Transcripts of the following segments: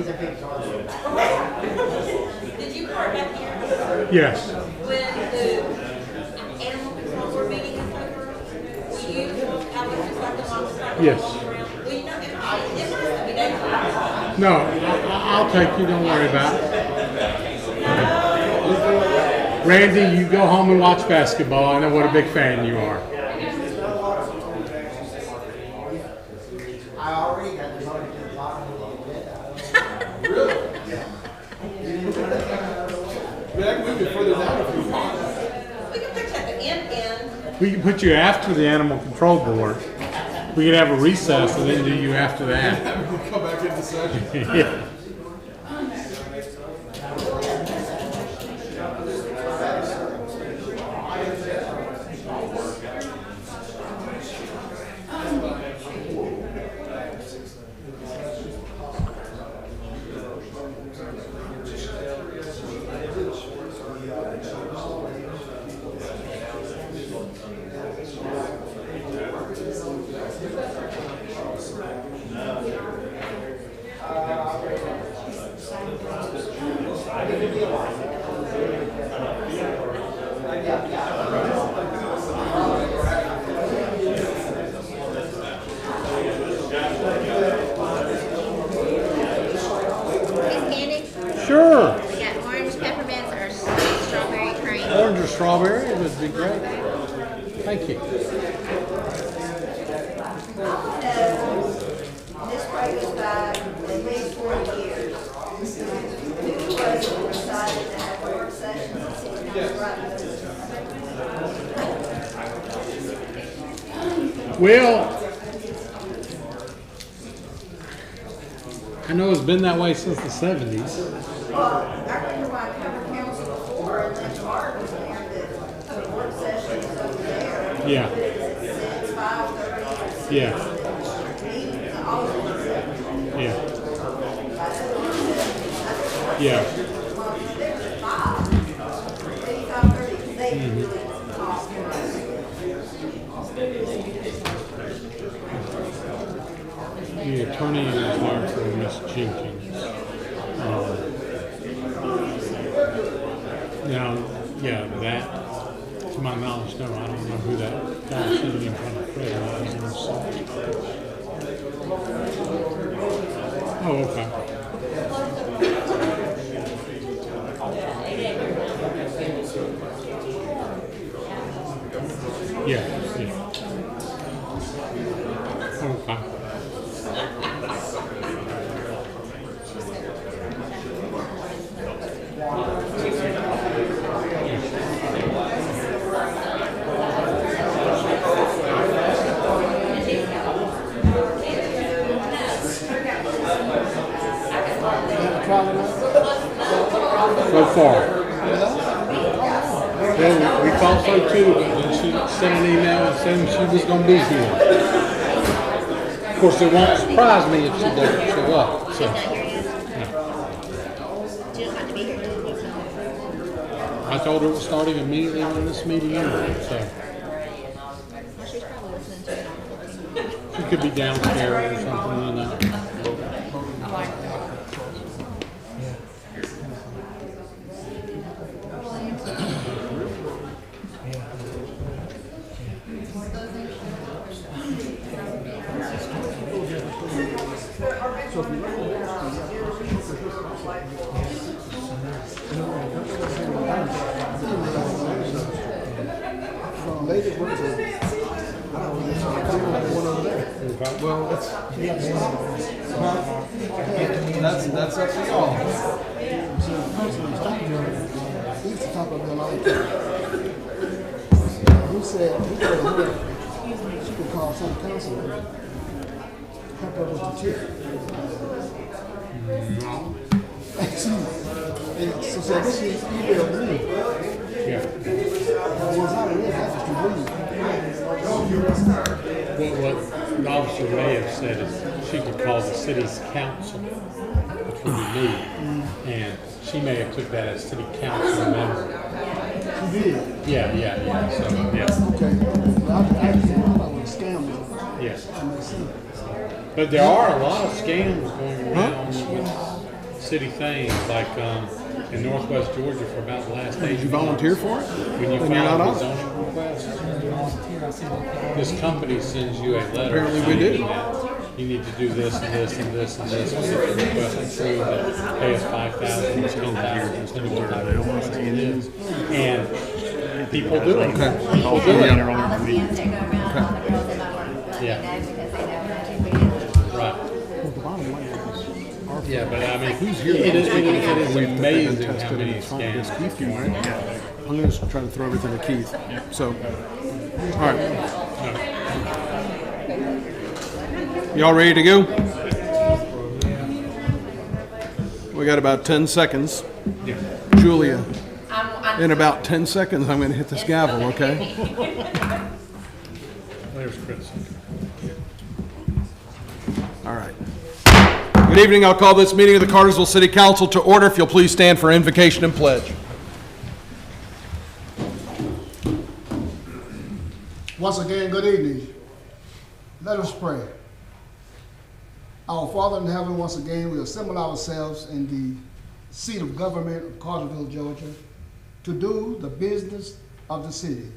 Did you park back here? Yes. When the animal control board meeting is over, will you walk out with the truck and walk the truck? Yes. Will you not, it has to be dangerous. No, I'll take you. Don't worry about it. Randy, you go home and watch basketball. I know what a big fan you are. I already got this on the bottom of the bed. I can move it further down if you want. We can put you at the end. We can put you after the animal control board. We could have a recess and then do you after that. We'll come back into session. Yeah. Sure. We got orange peppermints or strawberry cream. Orange or strawberry would be great. Thank you. This way goes back at least 40 years. Who was it decided to have work sessions at 69 Well, I know it's been that way since the 70s. Well, I remember when I covered council before, and then Mark was there, that work sessions over there. Yeah. Since 5:30. Yeah. Meetings, all of them. Yeah. Yeah. Well, there was 5. Maybe 5:30, because they really talk. The attorney is there for Miss Jenkins. Now, yeah, that, to my knowledge, no, I don't know who that guy sitting in front of Fred was. Oh, okay. Yeah, yeah. Okay. So far. Well, we thought so too, but then she sent an email and said she was going to be here. Of course, it won't surprise me if she doesn't show up. So, She's not here yet. She doesn't have to be here. I told her it was starting immediately when this meeting ended. So Well, she's probably listening to it on the 15th. she could be downstairs or something, you know. Well, that's up to y'all. He said, he told her she could call some counselor, help her with the chair. And so she emailed me. Yeah. Was I read that to What the officer may have said is she could call the city's council, which would be me, and she may have took that as city council member. She did. Yeah. So, yeah. Okay. Well, I just thought I would scam me. Yes. That makes sense. But there are a lot of scams going around with city things, like in Northwest Georgia for about the last 8 Did years. you volunteer for it? When you Then you're file not a on it. zoning request, this company sends you a letter. Apparently we do. saying that you need to do this and this and this and this. And if the request is true, that pay us $5,000 or $10,000, depending on what type of request it is. And people do it. People do it. All the CMs that go around, all the girls in my work, let me Yeah. know because they know how to be. Right. Well, the bottom line is, our Yeah, but I mean, who's here? it is amazing how tested many and it's fine. It's scams. Keith, right? I'm going to try to throw everything to Keith. So, all right. Y'all ready to go? We got about 10 seconds. Julia, in about 10 seconds, I'm going to hit this gavel, okay? There's Chris. All right. Good evening. I'll call this meeting of the Cartersville City Council to order. If you'll please stand for invocation and pledge. Once again, good evening. Let us pray. Our Father in heaven, once again, we assemble ourselves in the seat of government of Cartersville, Georgia, to do the business of the city.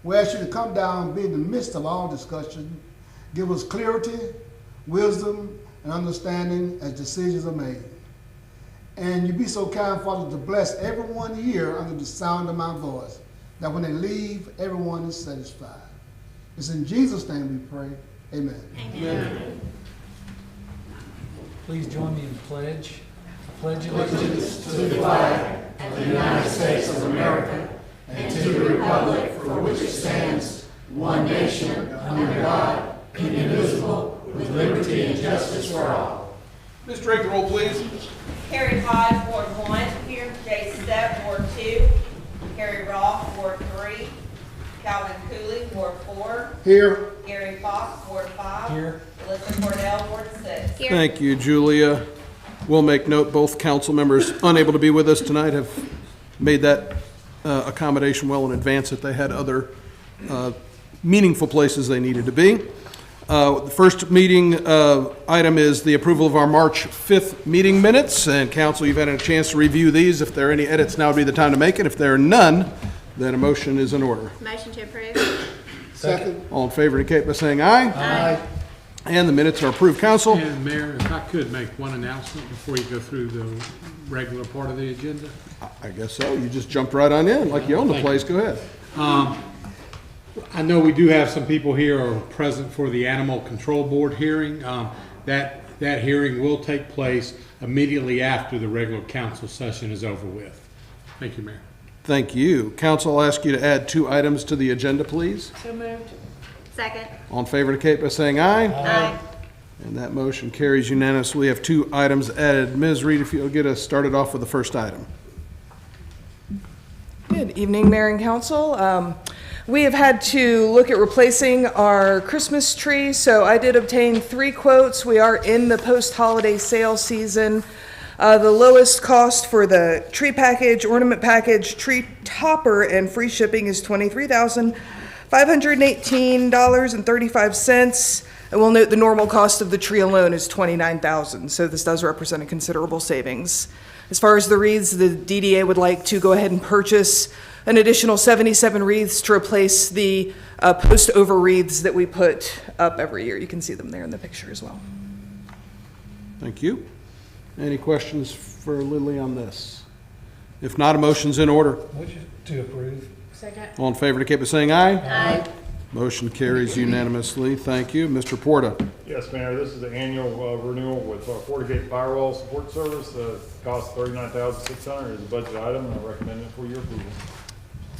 We ask you to come down, be in the midst of all discussion, give us clarity, wisdom, and understanding as decisions are made. And you be so kind, Father, to bless everyone here under the sound of my voice, that when they leave, everyone is satisfied. It's in Jesus' name we pray. Amen. Amen. Please join me in pledge. I pledge allegiance To the flag of the United States of America and to the republic for which it stands, one nation, under God, indivisible, with liberty and justice for all. Ms. Drake, the roll, please. Harry Hodge, Ward 1. Here. Jay Stepp, Ward 2. Harry Roth, Ward 3. Calvin Cooley, Ward 4. Here, Gary Fox, Ward 5. here. Melissa Cordell, Ward 6. Thank you, Julia. We'll make note both council members unable to be with us tonight have made that accommodation well in advance that they had other meaningful places they needed to be. The first meeting item is the approval of our March 5th meeting minutes. And council, you've had a chance to review these. If there are any edits, now would be the time to make it. If there are none, then a motion is in order. Motion to approve. second. All in favor indicate by saying aye. Aye. And the minutes are approved, council. And Mayor, if I could make one announcement before you go through the regular part of the agenda. I guess so. You just jumped right on in like you own the place. Go ahead. I know we do have some people here who are present for the Animal Control Board hearing. That hearing will take place immediately after the regular council session is over with. Thank you, Mayor. Thank you. Council, I'll ask you to add 2 items to the agenda, please. So moved. Second. All in favor indicate by saying aye. Aye. And that motion carries unanimously. We have 2 items added. Ms. Reed, if you'll get us started off with the first item. Good evening, Mayor and Council. We have had to look at replacing our Christmas tree, so I did obtain 3 quotes. We are in the post-holiday sale season. The lowest cost for the tree package, ornament package, tree topper, and free shipping is $23,518.35. And we'll note the normal cost of the tree alone is $29,000, so this does represent a considerable savings. As far as the wreaths, the DDA would like to go ahead and purchase an additional 77 wreaths to replace the post-over wreaths that we put up every year. You can see them there in the picture as well. Thank you. Any questions for Lily on this? If not, a motion's in order. Motion to approve. Second. All in favor indicate by saying aye. Aye. Motion carries unanimously. Thank you. Mr. Porta. Yes, Mayor, this is the annual renewal with FortiGate Firewall Support Service. Cost $39,600 is a budget item, and I recommend it for your approval.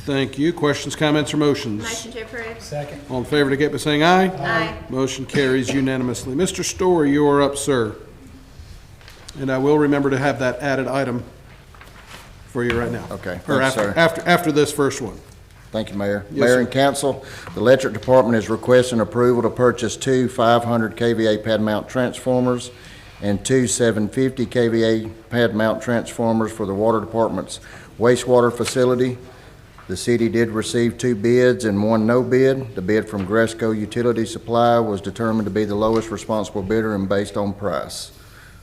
Thank you. Questions, comments, or motions? Motion to approve. Second. All in favor indicate by saying aye. Aye. Motion carries unanimously. Mr. Story, you are up, sir. And I will remember to have that added item for you right now. Okay, Or thanks, sir. after this first one. Thank you, Mayor. Yes, Mayor sir. and council, the electric department is requesting approval to purchase 2 500 kVA pad mount transformers and 2 750 kVA pad mount transformers for the water department's wastewater facility. The city did receive 2 bids and 1 no bid. The bid from Gresco Utility Supply was determined to be the lowest responsible bidder and based on price.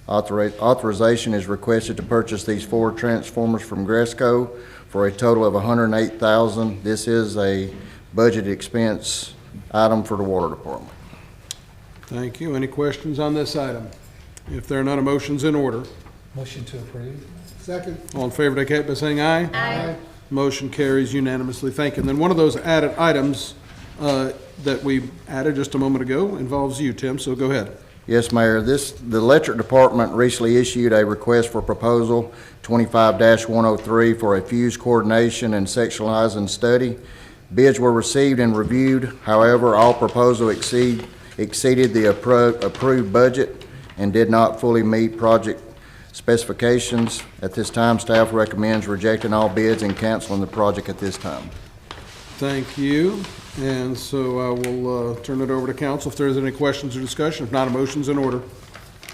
Authorization is requested to purchase these 4 transformers from Gresco for a total of $108,000. This is a budget expense item for the Water Department. Thank you. Any questions on this item? If there are none, a motion's in order. Motion to approve. Second. All in favor indicate by saying aye. Aye. Motion carries unanimously. Thank you. And then one of those added items that we added just a moment ago involves you, Tim, so go ahead. Yes, Mayor. The Electric Department recently issued a request for proposal 25-103 for a fuse coordination and sectionalizing study. Bids were received and reviewed. However, all proposal exceeded the approved budget and did not fully meet project specifications. At this time, staff recommends rejecting all bids and canceling the project at this time. Thank you. And so I will turn it over to council if there's any questions or discussion. If not, a motion's in order.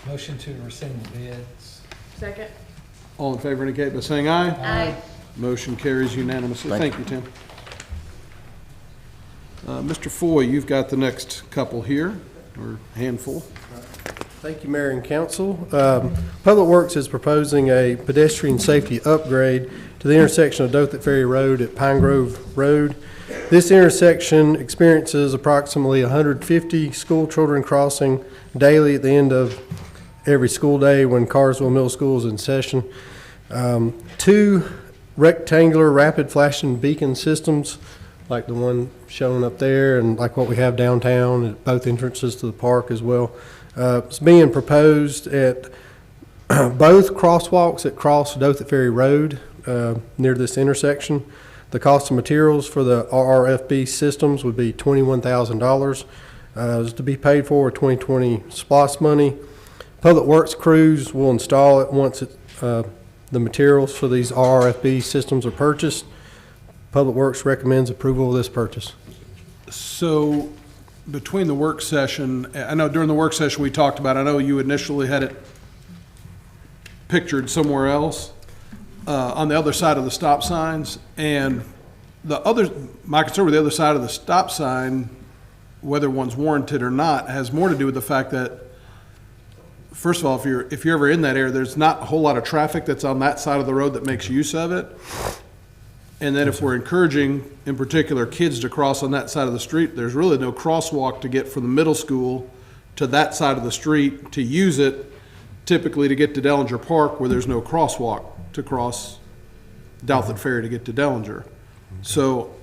Motion to rescind the bids. Second. All in favor indicate by saying aye. Aye. Motion carries unanimously. Thank Thank you, Tim. Mr. Foy, you've got the next couple here, or handful. Thank you, Mayor and Council. Public Works is proposing a pedestrian safety upgrade to the intersection of Dothan Ferry Road at Pine Grove Road. This intersection experiences approximately 150 school children crossing daily at the end of every school day when Cartersville Middle School is in session. 2 rectangular rapid flashing beacon systems, like the one shown up there and like what we have downtown at both entrances to the park as well. It's being proposed at both crosswalks that cross Dothan Ferry Road near this intersection. The cost of materials for the RRFB systems would be $21,000. Is to be paid for with 2020 SPOS money. Public Works crews will install it once the materials for these RRFB systems are purchased. Public Works recommends approval of this purchase. So between the work session, I know during the work session we talked about, I know you initially had it pictured somewhere else on the other side of the stop signs. And my concern with the other side of the stop sign, whether one's warranted or not, has more to do with the fact that, first of all, if you're ever in that area, there's not a whole lot of traffic that's on that side of the road that makes use of it. And then if we're encouraging, in particular, kids to cross on that side of the street, there's really no crosswalk to get from the middle school to that side of the street to use it, typically to get to Dellinger Park, where there's no crosswalk to cross Dothan Ferry to get to Dellinger. So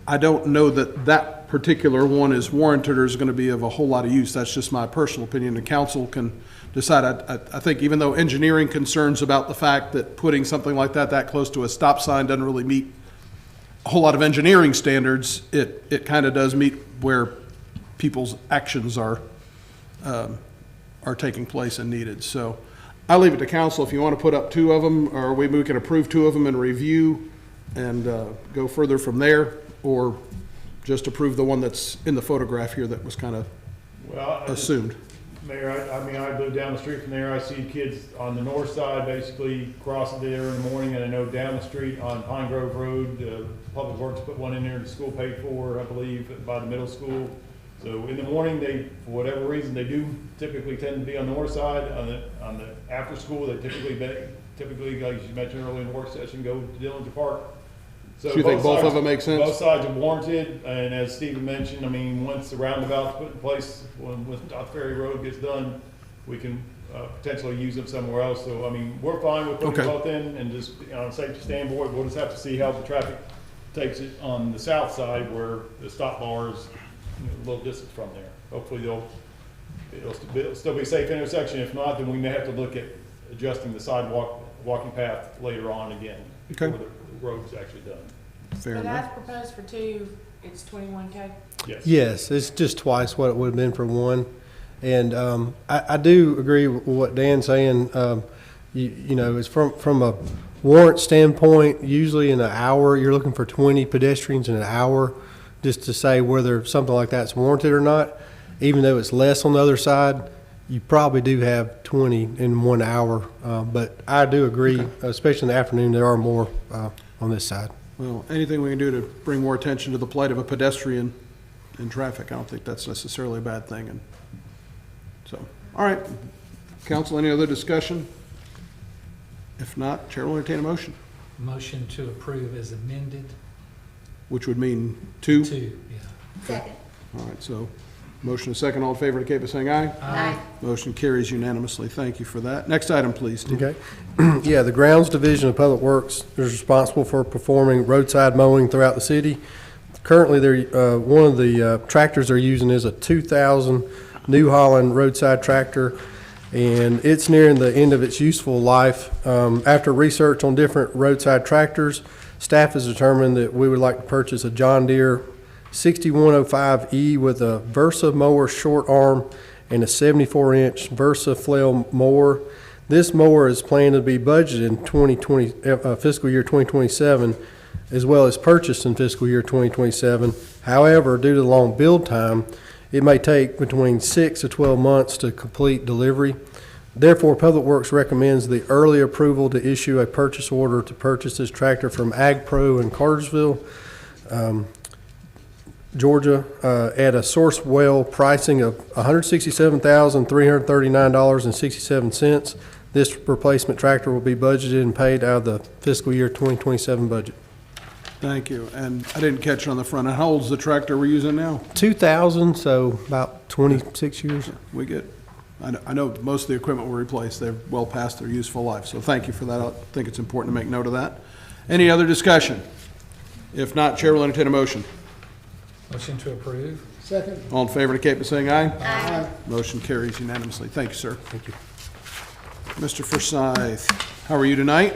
I don't know that that particular one is warranted or is going to be of a whole lot of use. That's just my personal opinion. The council can decide. I think even though engineering concerns about the fact that putting something like that close to a stop sign doesn't really meet a whole lot of engineering standards, it kind of does meet where people's actions are taking place and needed. So I leave it to council if you want to put up 2 of them, or we can approve 2 of them and review and go further from there, or just approve the one that's in the photograph here that was kind of assumed. Mayor, I live down the street from there. I see kids on the north side basically crossing there in the morning, and I know down the street on Pine Grove Road, Public Works put one in there, the school paid for, I believe, by the middle school. So in the morning, for whatever reason, they do typically tend to be on the north side. On the after school, they typically, like you mentioned earlier in the work session, go to Dillinger Park. So you think both of them make sense? Both sides are warranted, and as Stephen mentioned, I mean, once the roundabout's put in place, when Dothan Ferry Road gets done, we can potentially use them somewhere else. So, I mean, we're fine with putting both in, and just on safety standpoint, we'll just have to see how the traffic takes it on the south side where the stop bar is a little distance from there. Hopefully it'll still be a safe intersection. If not, then we may have to look at adjusting the walking path later on again. Okay. Before the road's actually done. Fair But enough. as proposed for 2, it's $21K. Yes. Yes, it's just twice what it would have been for one. And I do agree with what Dan's saying. You know, it's from a warrant standpoint, usually in an hour, you're looking for 20 pedestrians in an hour, just to say whether something like that's warranted or not. Even though it's less on the other side, you probably do have 20 in 1 hour. But I do agree, especially in the afternoon, there are more on this side. Well, anything we can do to bring more attention to the plight of a pedestrian in traffic, I don't think that's necessarily a bad thing. And so, all right, Council, any other discussion? If not, Chair will entertain a motion, Motion to approve as amended. which would mean two. Two, yeah. Second. All right, so motion and second. All in favor indicate by saying aye. Aye. Motion carries unanimously. Thank you for that. Next item, please, Steve. Okay. Yeah, the Grounds Division of Public Works is responsible for performing roadside mowing throughout the city. Currently, they're, one of the tractors they're using is a 2000 New Holland roadside tractor, and it's nearing the end of its useful life. After research on different roadside tractors, staff has determined that we would like to purchase a John Deere 6105E with a Versa mower short arm and a 74-inch Versa flail mower. This mower is planned to be budgeted in 2020, fiscal year 2027, as well as purchased in fiscal year 2027. However, due to the long build time, it may take between 6 to 12 months to complete delivery. Therefore, Public Works recommends the early approval to issue a purchase order to purchase this tractor from Ag Pro in Cartersville, Georgia, at a Sourcewell pricing of $167,339.67. This replacement tractor will be budgeted and paid out of the fiscal year 2027 budget. Thank you. And I didn't catch it on the front. How old's the tractor we're using now? 2000, so about 26 years. We get, I know most of the equipment we replace, they're well past their useful life. So thank you for that. I think it's important to make note of that. Any other discussion? If not, Chair will entertain a motion. Motion to approve. Second. All in favor indicate by saying aye. Aye. Motion carries unanimously. Thank you, sir. Thank you. Mr. Forsyth, how are you tonight?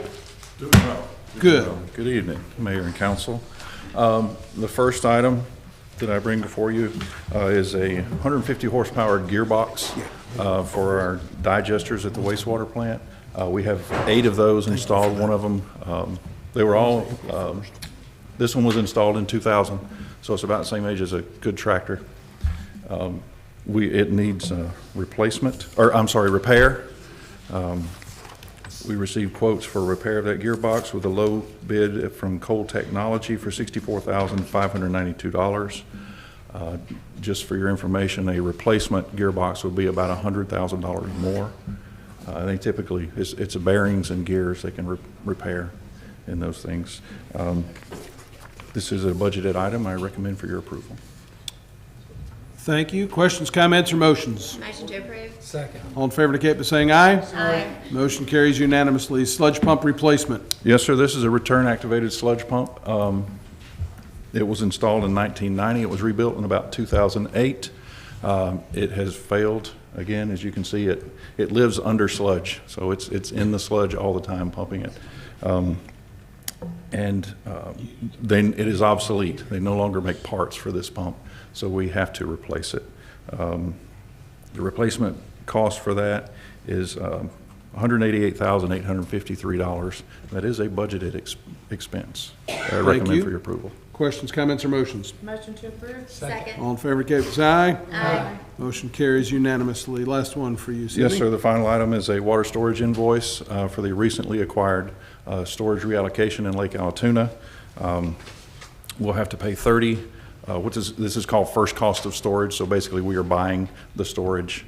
Doing well. Good. Good evening, Mayor and Council. The first item that I bring before you is a 150 horsepower gearbox for our digesters at the wastewater plant. We have 8 of those installed. One of them, they were all, this one was installed in 2000, so it's about the same age as a good tractor. It needs replacement, or I'm sorry, repair. We received quotes for repair of that gearbox with a low bid from Cole Technology for $64,592. Just for your information, a replacement gearbox would be about $100,000 more. They typically, it's bearings and gears they can repair in those things. This is a budgeted item I recommend for your approval. Thank you. Questions, comments, or motions? Motion to approve. Second. All in favor indicate by saying aye. Aye. Motion carries unanimously. Sludge pump replacement. Yes, sir. This is a return activated sludge pump. It was installed in 1990. It was rebuilt in about 2008. It has failed. Again, as you can see, it lives under sludge, so it's in the sludge all the time, pumping it. Then it is obsolete. They no longer make parts for this pump, so we have to replace it. The replacement cost for that is $188,853. That is a budgeted expense. I recommend for your approval. Questions, comments, or motions? Motion to approve. Second. All in favor indicate by saying aye. Aye. Motion carries unanimously. Last one for you, Cindy. Yes, sir. The final item is a water storage invoice for the recently acquired storage reallocation in Lake Allatoona. We'll have to pay $30. This is called first cost of storage. So basically, we are buying the storage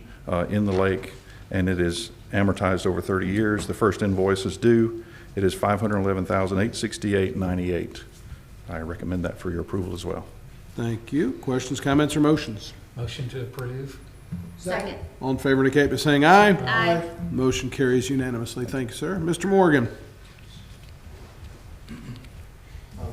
in the lake, and it is amortized over 30 years. The first invoice is due. It is $511,868.98. I recommend that for your approval as well. Thank you. Questions, comments, or motions? Motion to approve. Second. All in favor indicate by saying aye. Aye. Motion carries unanimously. Thank you, sir. Mr. Morgan.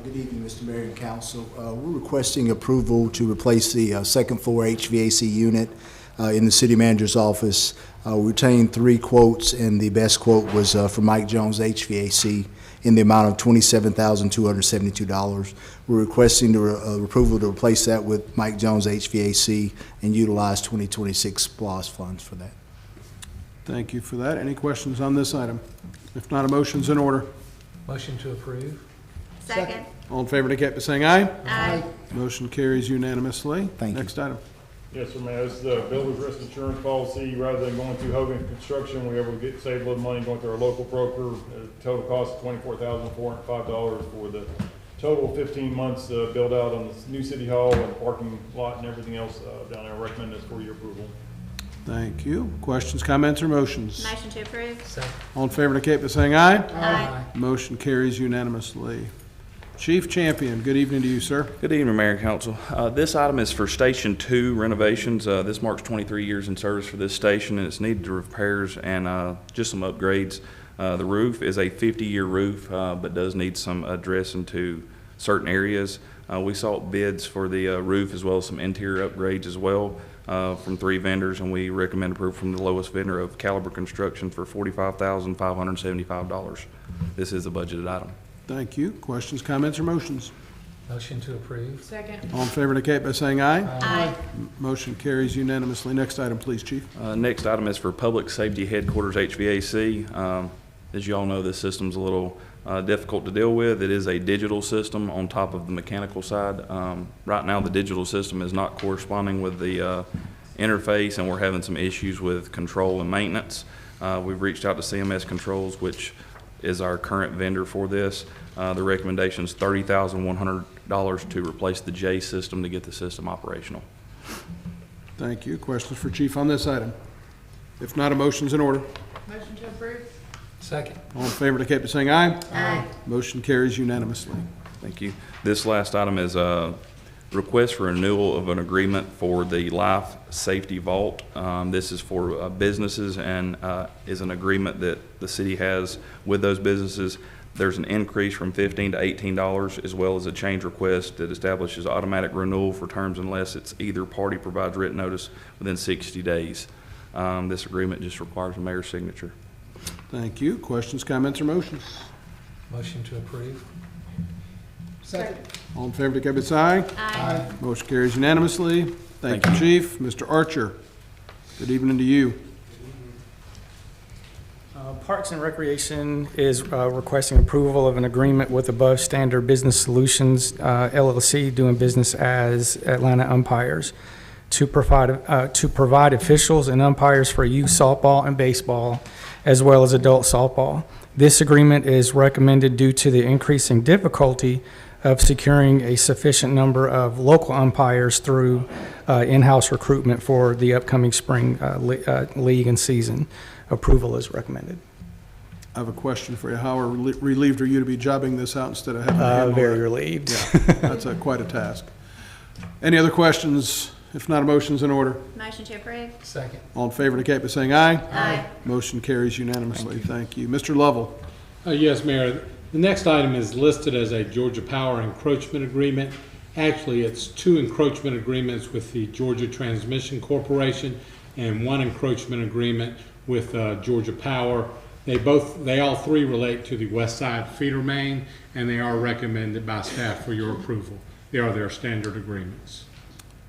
Good evening, Mr. Mayor and Council. We're requesting approval to replace the second floor HVAC unit in the city manager's office. We retained 3 quotes, and the best quote was from Mike Jones HVAC in the amount of $27,272. We're requesting approval to replace that with Mike Jones HVAC and utilize 2026 SPLOST funds for that. Thank you for that. Any questions on this item? If not, a motion's in order. Motion to approve. Second. All in favor indicate by saying aye. Aye. Motion carries unanimously. Thank you. Next item. Yes, sir, Mayor. This is the builder's risk insurance policy. Rather than going through Hogan Construction, we were able to save a little money going through our local broker. Total cost of $24,405 for the total 15 months build out on the new city hall and parking lot and everything else down there. I recommend this for your approval. Thank you. Questions, comments, or motions? Motion to approve. Second. All in favor indicate by saying aye. Aye. Motion carries unanimously. Chief Champion, good evening to you, sir. Good evening, Mayor and Council. This item is for Station 2 renovations. This marks 23 years in service for this station, and it's needed repairs and just some upgrades. The roof is a 50-year roof, but does need some addressing to certain areas. We sought bids for the roof as well as some interior upgrades as well from 3 vendors, and we recommend approval from the lowest vendor of Caliber Construction for $45,575. This is a budgeted item. Thank you. Questions, comments, or motions? Motion to approve. Second. All in favor indicate by saying aye. Aye. Motion carries unanimously. Next item, please, Chief. Next item is for Public Safety Headquarters HVAC. As you all know, this system's a little difficult to deal with. It is a digital system on top of the mechanical side. Right now, the digital system is not corresponding with the interface, and we're having some issues with control and maintenance. We've reached out to CMS Controls, which is our current vendor for this. The recommendation is $30,100 to replace the J system to get the system operational. Thank you. Questions for Chief on this item? If not, a motion's in order. Motion to approve. Second. All in favor indicate by saying aye. Aye. Motion carries unanimously. Thank you. This last item is a request for renewal of an agreement for the Life Safety Vault. This is for businesses and is an agreement that the city has with those businesses. There's an increase from $15 to $18, as well as a change request that establishes automatic renewal for terms unless it's either party provides written notice within 60 days. This agreement just requires a mayor's signature. Thank you. Questions, comments, or motions? Motion to approve. Second. All in favor indicate by saying aye. Aye. Motion carries unanimously. Thank you, Chief. Mr. Archer, good evening to you. Parks and Recreation is requesting approval of an agreement with Above Standard Business Solutions, LLC, doing business as Atlanta Umpires, to provide officials and umpires for youth softball and baseball, as well as adult softball. This agreement is recommended due to the increasing difficulty of securing a sufficient number of local umpires through in-house recruitment for the upcoming spring league and season. Approval is recommended. I have a question for you. How relieved are you to be jobbing this out instead of having to handle Very it? relieved. Yeah, that's quite a task. Any other questions? If not, a motion's in order. Motion to approve. Second. All in favor indicate by saying aye. Aye. Motion carries unanimously. Thank you. Mr. Lovell. Yes, Mayor. The next item is listed as a Georgia Power encroachment agreement. Actually, it's 2 encroachment agreements with the Georgia Transmission Corporation and 1 encroachment agreement with Georgia Power. They all 3 relate to the West Side feeder main, and they are recommended by staff for your approval. They are their standard agreements.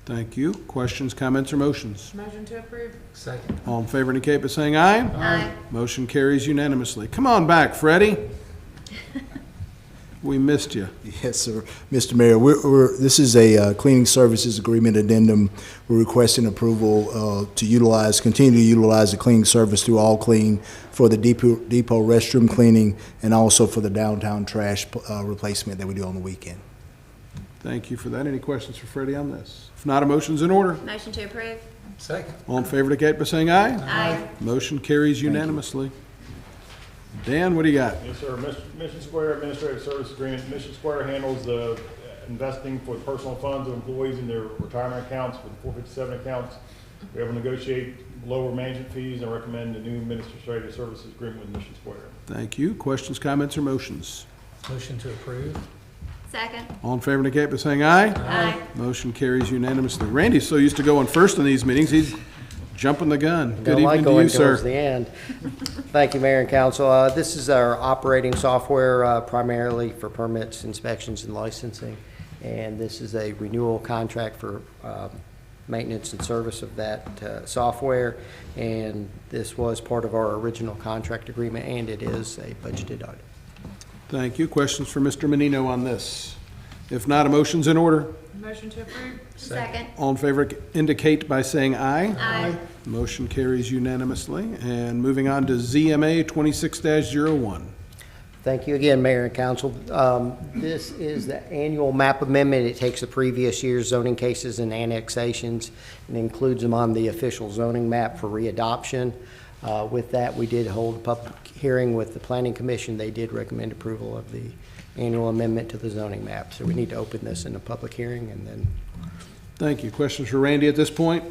Thank you. Questions, comments, or motions? Motion to approve. Second. All in favor indicate by saying aye. Aye. Motion carries unanimously. Come on back, Freddie. We missed you. Yes, sir. Mr. Mayor, this is a cleaning services agreement addendum. We're requesting approval to continue to utilize the cleaning service through All Clean for the depot restroom cleaning and also for the downtown trash replacement that we do on the weekend. Thank you for that. Any questions for Freddie on this? If not, a motion's in order. Motion to approve. Second. All in favor indicate by saying aye. Aye. Motion carries unanimously. Dan, what do you got? Yes, sir. Mission Square Administrative Service Agreement. Mission Square handles the investing for personal funds of employees in their retirement accounts for the 457 accounts. We have to negotiate lower management fees and recommend a new administrative services agreement with Mission Square. Thank you. Questions, comments, or motions? Motion to approve. Second. All in favor indicate by saying aye. Aye. Motion carries unanimously. Randy's so used to going first in these meetings, he's jumping the gun. Good Don't like evening to you, going towards sir. the end. Thank you, Mayor and Council. This is our operating software primarily for permits, inspections, and licensing. And this is a renewal contract for maintenance and service of that software. And this was part of our original contract agreement, and it is a budgeted item. Thank you. Questions for Mr. Menino on this? If not, a motion's in order. Motion to approve. Second. All in favor indicate by saying aye. Aye. Motion carries unanimously. And moving on to ZMA 26-01. Thank you again, Mayor and Council. This is the annual map amendment. It takes the previous year's zoning cases and annexations and includes them on the official zoning map for readoption. With that, we did hold a public hearing with the Planning Commission. They did recommend approval of the annual amendment to the zoning map. So we need to open this in a public hearing and then. Thank you. Questions for Randy at this point?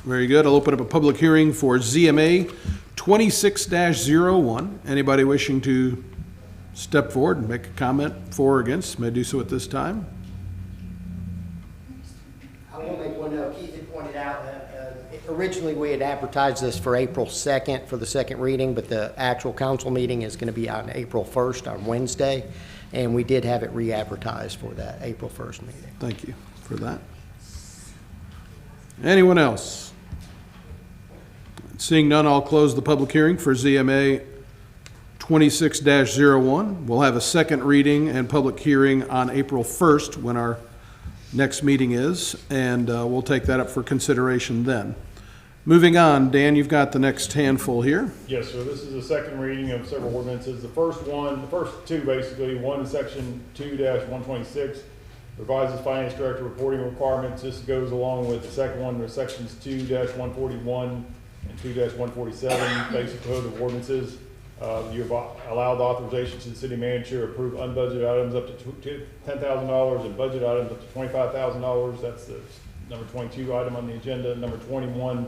Very good. I'll open up a public hearing for ZMA 26-01. Anybody wishing to step forward and make a comment for or against may do so at this time. I will make one note. Keith had pointed out that originally we had advertised this for April 2nd for the second reading, but the actual council meeting is going to be on April 1st on Wednesday, and we did have it re-advertised for that April 1st meeting. Thank you for that. Anyone else? Seeing none, I'll close the public hearing for ZMA 26-01. We'll have a second reading and public hearing on April 1st when our next meeting is, and we'll take that up for consideration then. Moving on, Dan, you've got the next handful here. Yes, sir. This is the second reading of several ordinances. The first two basically, one in section 2-126 revises finance director reporting requirements. This goes along with the second one, with sections 2-141 and 2-147, basic code of ordinances. You have allowed authorization to the city manager to approve unbudgeted items up to $10,000 and budget items up to $25,000. That's the number 22 item on the agenda. Number 21,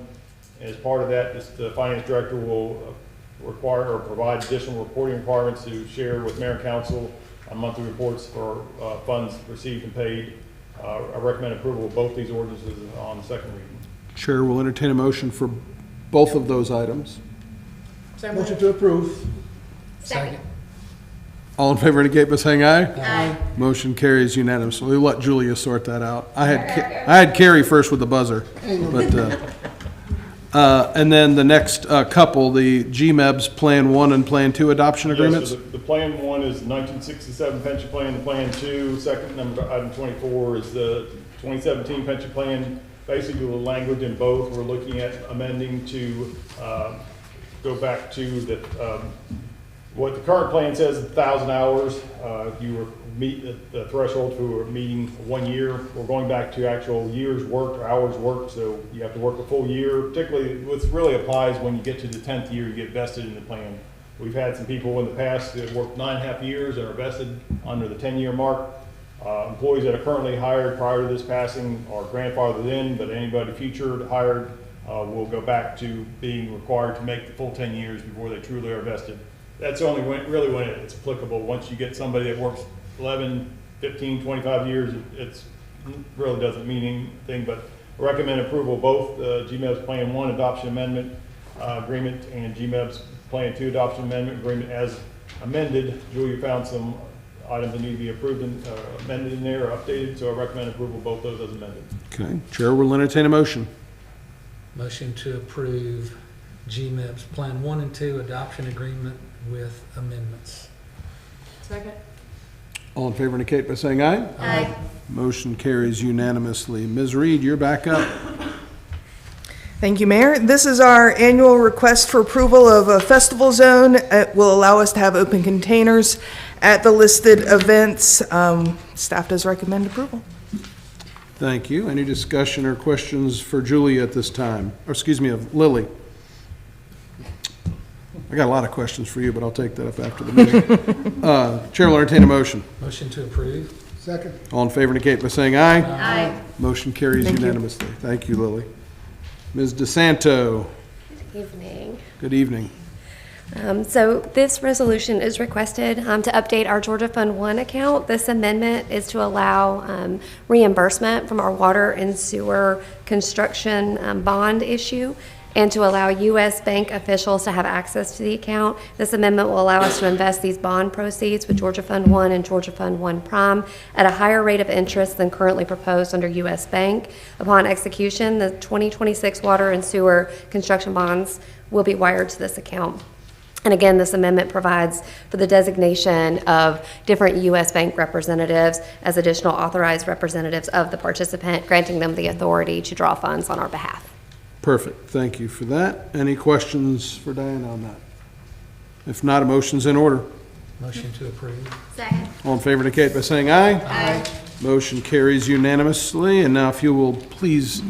as part of that, the finance director will require or provide additional reporting requirements to share with mayor and council on monthly reports for funds received and paid. I recommend approval of both these ordinances on the second reading. Chair will entertain a motion for both of those items. Motion to approve. Second. All in favor indicate by saying aye. Aye. Motion carries unanimously. We'll let Julia sort that out. I had Carrie first with the buzzer, but and then the next couple, the GMEBS Plan 1 and Plan 2 adoption agreements. Yes, so the Plan 1 is the 1967 pension plan. The Plan 2, second number, item 24, is the 2017 pension plan. Basically, the language in both, we're looking at amending to go back to the what the current plan says, 1,000 hours. If you meet the threshold for meeting 1 year, we're going back to actual years worked or hours worked. So you have to work a full year. Particularly, what really applies when you get to the 10th year, you get vested in the plan. We've had some people in the past that worked 9.5 years and are vested under the 10-year mark. Employees that are currently hired prior to this passing are grandfathered in, but anybody future hired will go back to being required to make the full 10 years before they truly are vested. That's only really when it's applicable. Once you get somebody that works 11, 15, 25 years, it really doesn't mean anything, but I recommend approval of both GMEBS Plan 1 Adoption Amendment Agreement and GMEBS Plan 2 Adoption Amendment Agreement as amended. Julia found some items that need to be approved and amended in there or updated, so I recommend approval of both those as amended. Okay, Chair will entertain a motion. Motion to approve GMEBS Plan 1 and 2 adoption agreement with amendments. Second. All in favor indicate by saying aye. Aye. Motion carries unanimously. Ms. Reed, you're back up. Thank you, Mayor. This is our annual request for approval of a festival zone. It will allow us to have open containers at the listed events. Staff does recommend approval. Thank you. Any discussion or questions for Julie at this time? Or excuse me, of Lily? I got a lot of questions for you, but I'll take that up after the meeting. Chair will entertain a motion. Motion to approve. Second. All in favor indicate by saying aye. Aye. Motion carries Thank you. unanimously. Thank you, Lily. Ms. DeSanto. Good evening. Good evening. So this resolution is requested to update our Georgia Fund 1 account. This amendment is to allow reimbursement from our water and sewer construction bond issue and to allow U.S. bank officials to have access to the account. This amendment will allow us to invest these bond proceeds with Georgia Fund 1 and Georgia Fund 1 Prime at a higher rate of interest than currently proposed under U.S. Bank. Upon execution, the 2026 water and sewer construction bonds will be wired to this account. And again, this amendment provides for the designation of different U.S. Bank representatives as additional authorized representatives of the participant, granting them the authority to draw funds on our behalf. Perfect. Thank you for that. Any questions for Diana on that? If not, a motion's in order. Motion to approve. Second. All in favor indicate by saying aye. Aye. Motion carries unanimously. And now if you will please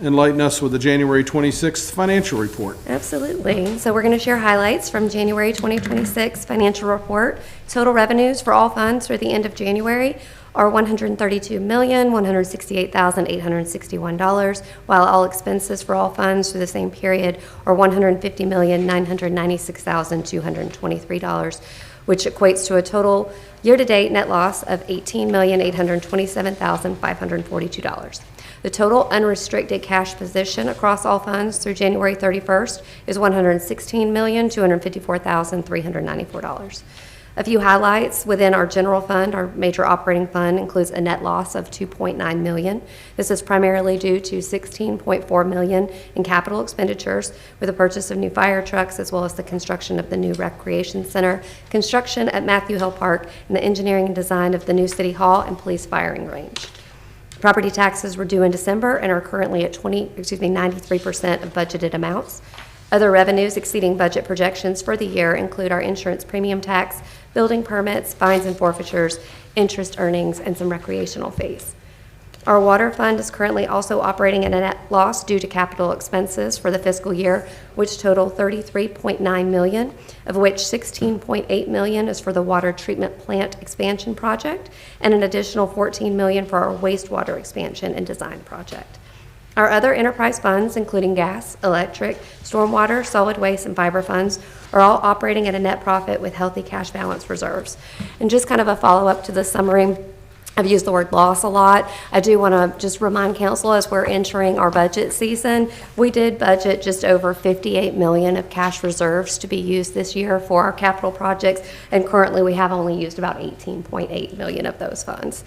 enlighten us with the January 26th financial report. Absolutely. So we're going to share highlights from January 2026 financial report. Total revenues for all funds through the end of January are $132,168,861, while all expenses for all funds for the same period are $150,996,223, which equates to a total year-to-date net loss of $18,827,542. The total unrestricted cash position across all funds through January 31st is $116,254,394. A few highlights within our general fund. Our major operating fund includes a net loss of $2.9 million. This is primarily due to $16.4 million in capital expenditures with the purchase of new fire trucks, as well as the construction of the new recreation center, construction at Matthew Hill Park, and the engineering and design of the new city hall and police firing range. Property taxes were due in December and are currently at 93% of budgeted amounts. Other revenues exceeding budget projections for the year include our insurance premium tax, building permits, fines and forfeitures, interest earnings, and some recreational fees. Our water fund is currently also operating at a net loss due to capital expenses for the fiscal year, which total $33.9 million, of which $16.8 million is for the water treatment plant expansion project, and an additional $14 million for our wastewater expansion and design project. Our other enterprise funds, including gas, electric, stormwater, solid waste, and fiber funds, are all operating at a net profit with healthy cash balance reserves. And just kind of a follow-up to the summary, I've used the word loss a lot. I do want to just remind council, as we're entering our budget season, we did budget just over $58 million of cash reserves to be used this year for our capital projects, and currently we have only used about $18.8 million of those funds.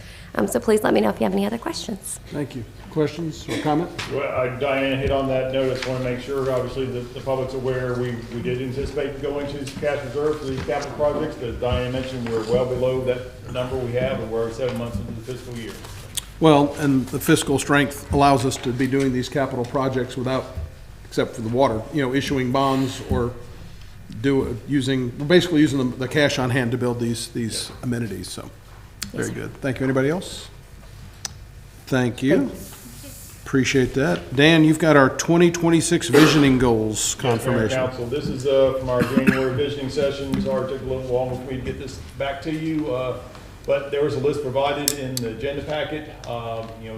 So please let me know if you have any other questions. Thank you. Questions or comments? Well, Diana hit on that note. I just want to make sure, obviously, that the public's aware. We did anticipate going to cash reserve for these capital projects, but as Diana mentioned, we're well below that number we have, and we're 7 months into the fiscal year. Well, and the fiscal strength allows us to be doing these capital projects without, except for the water, issuing bonds or basically using the cash on hand to build these amenities. So, very good. Thank you. Anybody else? Thank you. Appreciate that. Dan, you've got our 2026 visioning goals confirmation. Yes, Council, this is from our January visioning session. Sorry it took a little long for me to get this back to you, but there was a list provided in the agenda packet.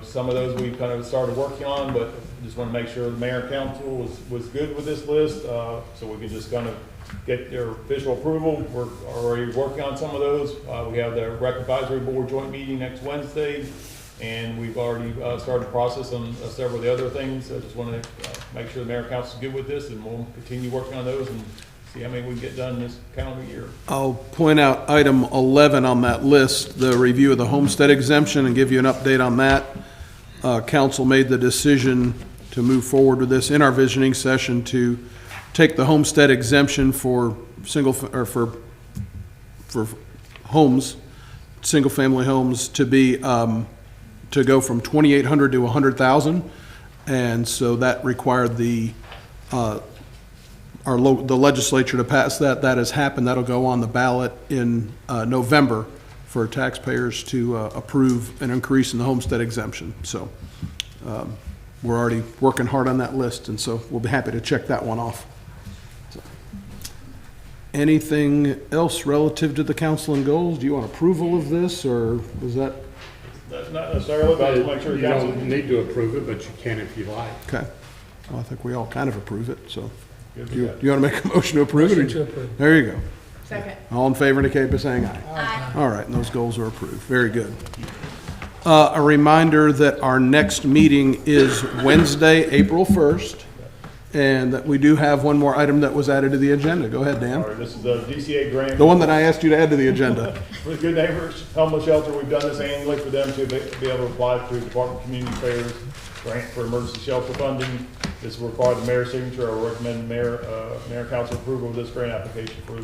Some of those we've kind of started working on, but just want to make sure the mayor and council was good with this list, so we can just kind of get their official approval. We're already working on some of those. We have the Rec Advisory Board joint meeting next Wednesday, and we've already started the process on several of the other things. I just want to make sure the mayor and council is good with this, and we'll continue working on those and see how many we can get done this calendar year. I'll point out item 11 on that list, the review of the homestead exemption, and give you an update on that. Council made the decision to move forward with this in our visioning session to take the homestead exemption for for homes, single-family homes, to be to go from 2,800 to 100,000, and so that required the legislature to pass that. That has happened. That'll go on the ballot in November for taxpayers to approve an increase in the homestead exemption. So we're already working hard on that list, and so we'll be happy to check that one off. So, anything else relative to the council and goals? Do you want approval of this, or was that? That's not necessarily, but I'll make sure you council don't need to approve it, but you can if you like. Okay. Well, I think we all kind of approve it, so. Good Do you want to make a motion to approve it? Motion to approve. There you go. Second. All in favor indicate by saying aye. Aye. All right, and those goals are approved. Very good. A reminder that our next meeting is Wednesday, April 1st, and that we do have one more item that was added to the agenda. Go ahead, Dan. All right, this is a DCA grant. The one that I asked you to add to the agenda. For the Good Neighbors Homeless Shelter, we've done this annually for them to be able to apply through Department of Community Affairs grant for emergency shelter funding. This will require the mayor's signature. I recommend mayor and council approval of this grant application for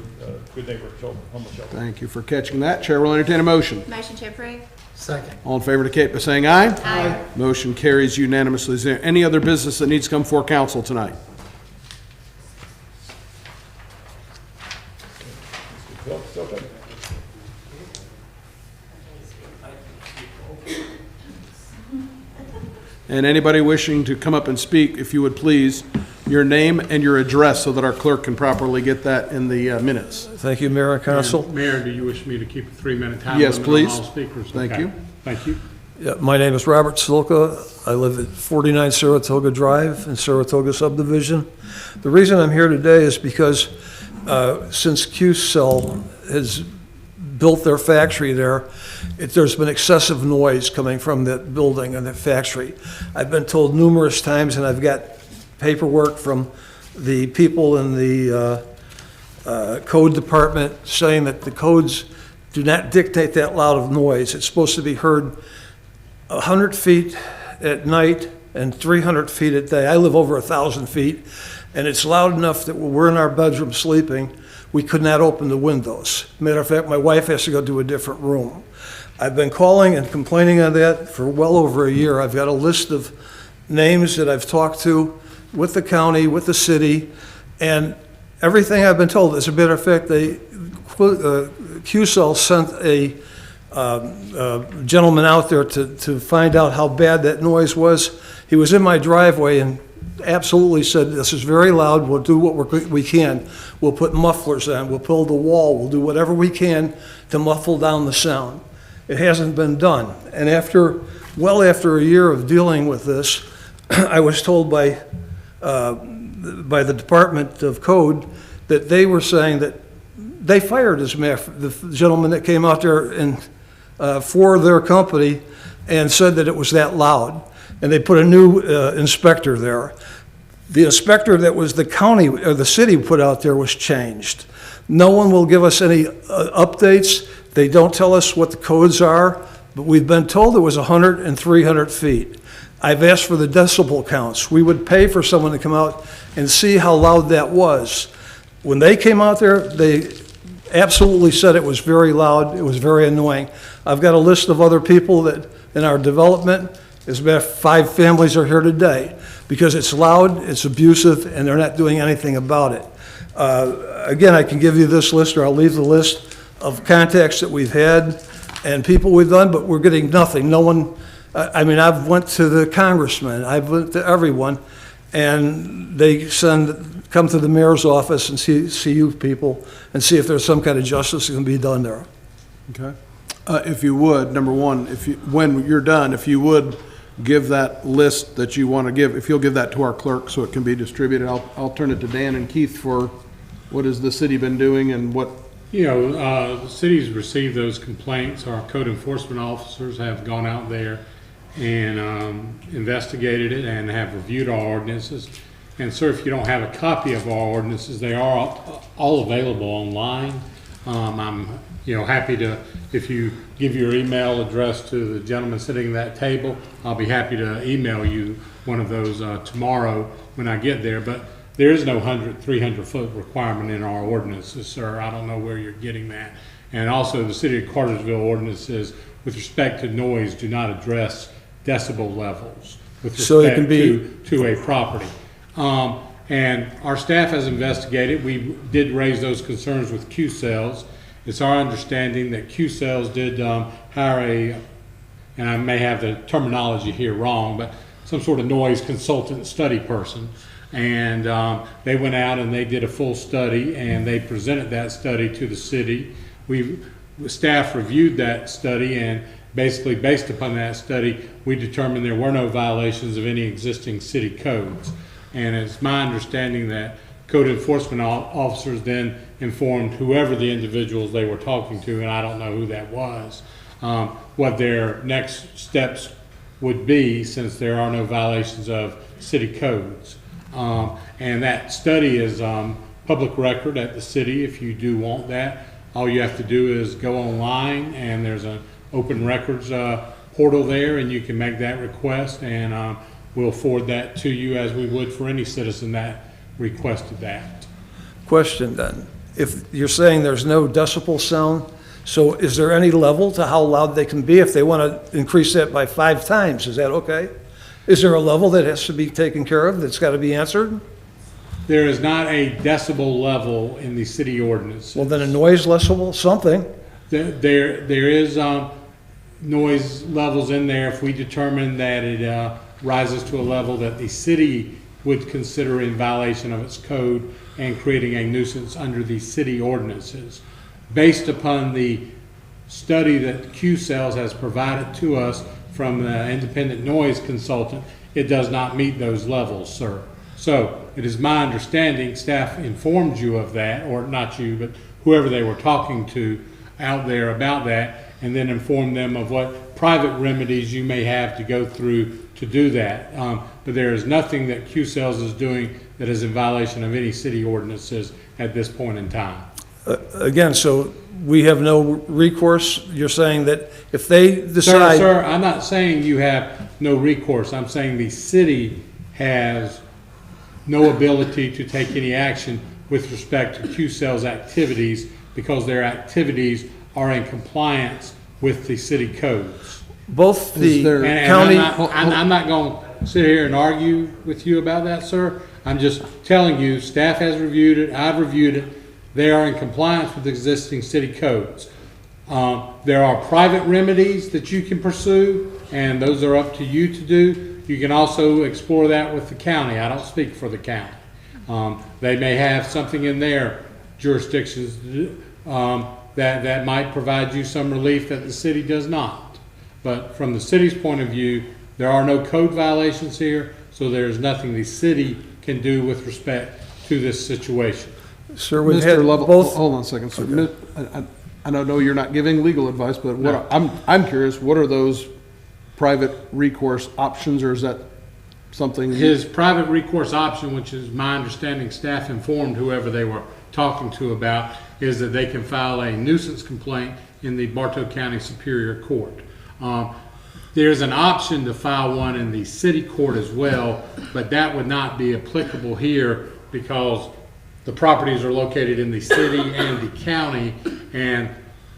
Good Neighbor Homeless Shelter. Thank you for catching that. Chair will entertain a motion. Motion to approve. Second. All in favor indicate by saying aye. Aye. Motion carries unanimously. Is there any other business that needs to come before council tonight? Still And anybody wishing to come up and speak, if you would please, your name and your address so that our clerk can properly get that in the minutes. Thank you, Mayor and Council. Mayor, do you wish me to keep a 3-minute time Yes, limit on please. all speakers? Thank Okay. you. Thank you. Yeah, my name is Robert Silka. I live at 49 Saratoga Drive in Saratoga subdivision. The reason I'm here today is because since Q-Cell has built their factory there, there's been excessive noise coming from that building and that factory. I've been told numerous times, and I've got paperwork from the people in the code department saying that the codes do not dictate that loud of noise. It's supposed to be heard 100 feet at night and 300 feet at day. I live over 1,000 feet, and it's loud enough that when we're in our bedroom sleeping, we could not open the windows. Matter of fact, my wife has to go to a different room. I've been calling and complaining on that for well over a year. I've got a list of names that I've talked to with the county, with the city, and everything I've been told. As a matter of fact, Q-Cell sent a gentleman out there to find out how bad that noise was. He was in my driveway and absolutely said, this is very loud, we'll do what we can. We'll put mufflers on, we'll pull the wall, we'll do whatever we can to muffle down the sound. It hasn't been done. And well after a year of dealing with this, I was told by the Department of Code that they were saying that they fired the gentleman that came out there and for their company and said that it was that loud. And they put a new inspector there. The inspector that was the county or the city put out there was changed. No one will give us any updates. They don't tell us what the codes are, but we've been told it was 100 and 300 feet. I've asked for the decibel counts. We would pay for someone to come out and see how loud that was. When they came out there, they absolutely said it was very loud, it was very annoying. I've got a list of other people that in our development, as a matter of fact, 5 families are here today because it's loud, it's abusive, and they're not doing anything about it. Again, I can give you this list, or I'll leave the list of contacts that we've had and people we've done, but we're getting nothing. No one, I mean, I've went to the congressman, I've went to everyone, and they come to the mayor's office and see you people and see if there's some kind of justice that can be done there. Okay. If you would, number one, when you're done, if you would give that list that you want to give, if you'll give that to our clerk so it can be distributed, I'll turn it to Dan and Keith for what has the city been doing and what. The city's received those complaints. Our code enforcement officers have gone out there and investigated it and have reviewed our ordinances. And sir, if you don't have a copy of our ordinances, they are all available online. I'm happy to, if you give your email address to the gentleman sitting at that table, I'll be happy to email you one of those tomorrow when I get there. But there is no 300-foot requirement in our ordinances, sir. I don't know where you're getting that. And also the city of Cartersville ordinances with respect to noise do not address decibel levels with respect to a property. And our staff has investigated. We did raise those concerns with Q-Cells. It's our understanding that Q-Cells did hire and I may have the terminology here wrong, but some sort of noise consultant study person. And they went out and they did a full study and they presented that study to the city. Staff reviewed that study, and basically based upon that study, we determined there were no violations of any existing city codes. And it's my understanding that code enforcement officers then informed whoever the individuals they were talking to, and I don't know who that was, what their next steps would be since there are no violations of city codes. And that study is public record at the city if you do want that. All you have to do is go online and there's an open records portal there and you can make that request, and we'll forward that to you as we would for any citizen that requested that. Question then, if you're saying there's no decibel sound, so is there any level to how loud they can be? If they want to increase that by 5 times, is that okay? Is there a level that has to be taken care of that's got to be answered? There is not a decibel level in the city ordinance. Well, then a noise decibel, something. There is noise levels in there if we determine that it rises to a level that the city would consider in violation of its code and creating a nuisance under the city ordinances. Based upon the study that Q-Cells has provided to us from the independent noise consultant, it does not meet those levels, sir. So it is my understanding, staff informed you of that, or not you, but whoever they were talking to out there about that, and then informed them of what private remedies you may have to go through to do that. But there is nothing that Q-Cells is doing that is in violation of any city ordinances at this point in time. Again, so we have no recourse? You're saying that if they decide... Sir, I'm not saying you have no recourse. I'm saying the city has no ability to take any action with respect to Q-Cells activities because their activities are in compliance with the city codes. Both the county... I'm not going to sit here and argue with you about that, sir. I'm just telling you, staff has reviewed it, I've reviewed it. They are in compliance with existing city codes. There are private remedies that you can pursue, and those are up to you to do. You can also explore that with the county. I don't speak for the county. They may have something in their jurisdictions that might provide you some relief that the city does not. But from the city's point of view, there are no code violations here, so there's nothing the city can do with respect to this situation. Sir, we've Mr. had Lovell, both... hold on a second, sir. Okay. I don't know you're not giving legal advice, but No. I'm curious, what are those private recourse options, or is that something? His private recourse option, which is my understanding, staff informed whoever they were talking to about, is that they can file a nuisance complaint in the Bartow County Superior Court. There's an option to file one in the city court as well, but that would not be applicable here because the properties are located in the city and the county, and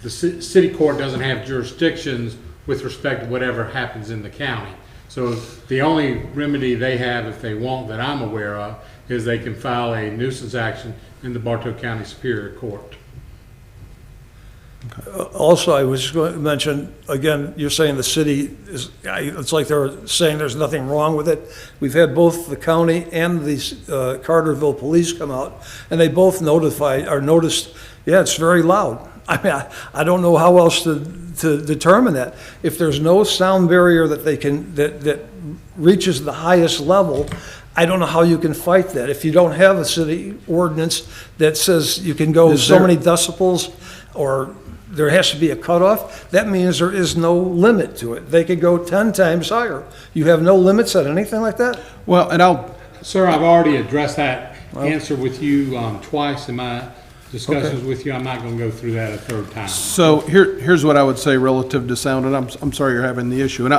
the city court doesn't have jurisdictions with respect to whatever happens in the county. So the only remedy they have, if they want, that I'm aware of, is they can file a nuisance action in the Bartow County Superior Court. Also, I was going to mention, again, you're saying the city is, it's like they're saying there's nothing wrong with it. We've had both the county and the Cartersville police come out, and they both noticed, yeah, it's very loud. I mean, I don't know how else to determine that. If there's no sound barrier that they can, that reaches the highest level, I don't know how you can fight that. If you don't have a city ordinance that says you can go so many decibels, or there has to be a cutoff, that means there is no limit to it. They could go 10 times higher. You have no limits on anything like that? Well, and Sir, I've already addressed that answer with you twice in my discussions with you. I'm not going to go through that a third time. So here's what I would say relative to sound, and I'm sorry you're having the issue. And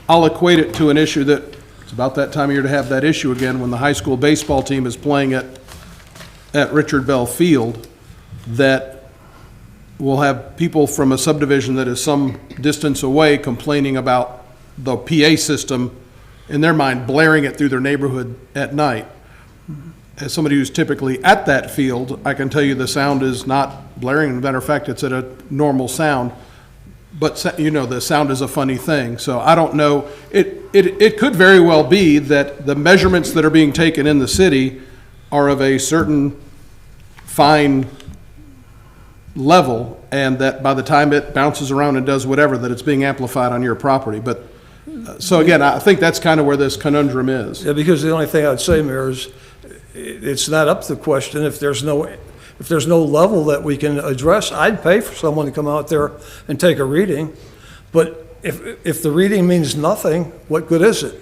I'll equate it to an issue that it's about that time of year to have that issue again when the high school baseball team is playing at Richard Bell Field, that we'll have people from a subdivision that is some distance away complaining about the PA system, in their mind, blaring it through their neighborhood at night. As somebody who's typically at that field, I can tell you the sound is not blaring. As a matter of fact, it's at a normal sound. But, you know, the sound is a funny thing. So I don't know. It could very well be that the measurements that are being taken in the city are of a certain fine level, and that by the time it bounces around and does whatever, that it's being amplified on your property. But so again, I think that's kind of where this conundrum is. Yeah, because the only thing I'd say, Mayor, is it's not up to the question if there's no level that we can address. I'd pay for someone to come out there and take a reading, but if the reading means nothing, what good is it?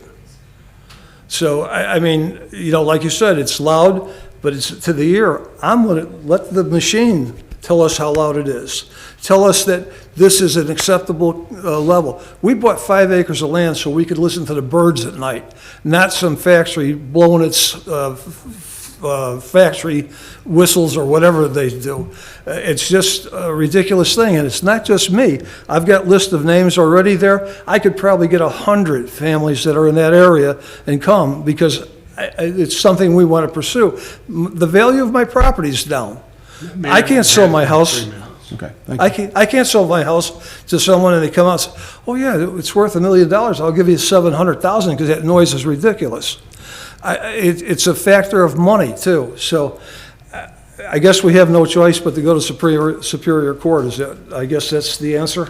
So I mean, you know, like you said, it's loud, but it's to the ear. I'm going to let the machine tell us how loud it is. Tell us that this is an acceptable level. We bought 5 acres of land so we could listen to the birds at night, not some factory blowing its factory whistles or whatever they do. It's just a ridiculous thing, and it's not just me. I've got a list of names already there. I could probably get 100 families that are in that area and come, because it's something we want to pursue. The value of my property is down. I can't sell my house. Okay, I can't sell my house to someone and they come out and say, oh yeah, it's worth $1 million. I'll give you $700,000 because that noise is ridiculous. It's a factor of money too. So I guess we have no choice but to go to Superior Court. I guess that's the answer.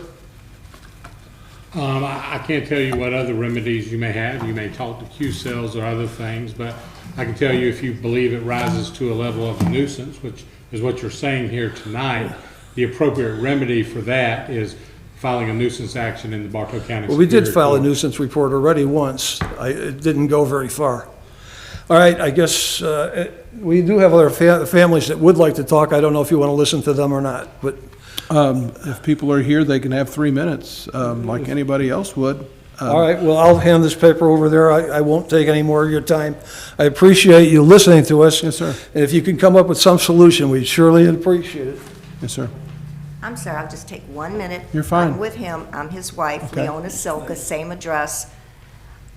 I can't tell you what other remedies you may have. You may talk to Q-Cells or other things, but I can tell you if you believe it rises to a level of a nuisance, which is what you're saying here tonight, the appropriate remedy for that is filing a nuisance action in the Bartow County. Well, we did Superior file a Court. nuisance report already once. It didn't go very far. All right, I guess we do have other families that would like to talk. I don't know if you want to listen to them or not, but if people are here, they can have 3 minutes, like anybody else would. all right, well, I'll hand this paper over there. I won't take any more of your time. I appreciate you listening to us. Yes, sir. And if you can come up with some solution, we'd surely appreciate it. Yes, sir. I'm sorry, I'll just take 1 minute. You're fine. I'm with him, I'm his wife, Okay. Leona Silka, same address.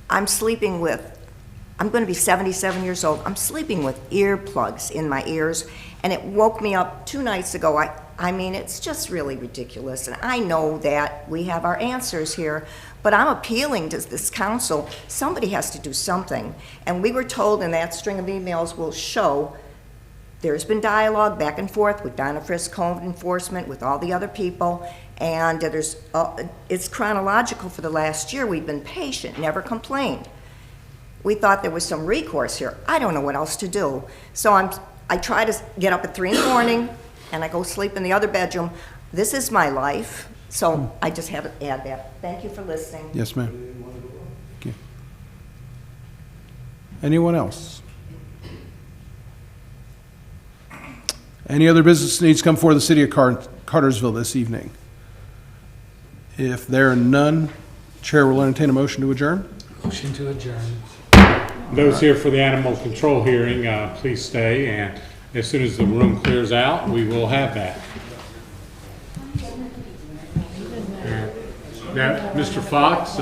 I'm going to be 77 years old. I'm sleeping with earplugs in my ears, and it woke me up 2 nights ago. I mean, it's just really ridiculous, and I know that we have our answers here, but I'm appealing to this council. Somebody has to do something, and we were told, and that string of emails will show, there's been dialogue back and forth with Donna Frisk Code Enforcement, with all the other people, and it's chronological for the last year. We've been patient, never complained. We thought there was some recourse here. I don't know what else to do. So I try to get up at 3 in the morning, and I go sleep in the other bedroom. This is my life, so I just have to add that. Thank you for listening. Yes, ma'am. Thank you. Anyone else? Any other business needs to come before the city of Cartersville this evening? If there are none, Chair will entertain a motion to adjourn. Motion to adjourn. Those here for the animal control hearing, please stay, and as soon as the room clears out, we will have that. Now, Mr. Fox,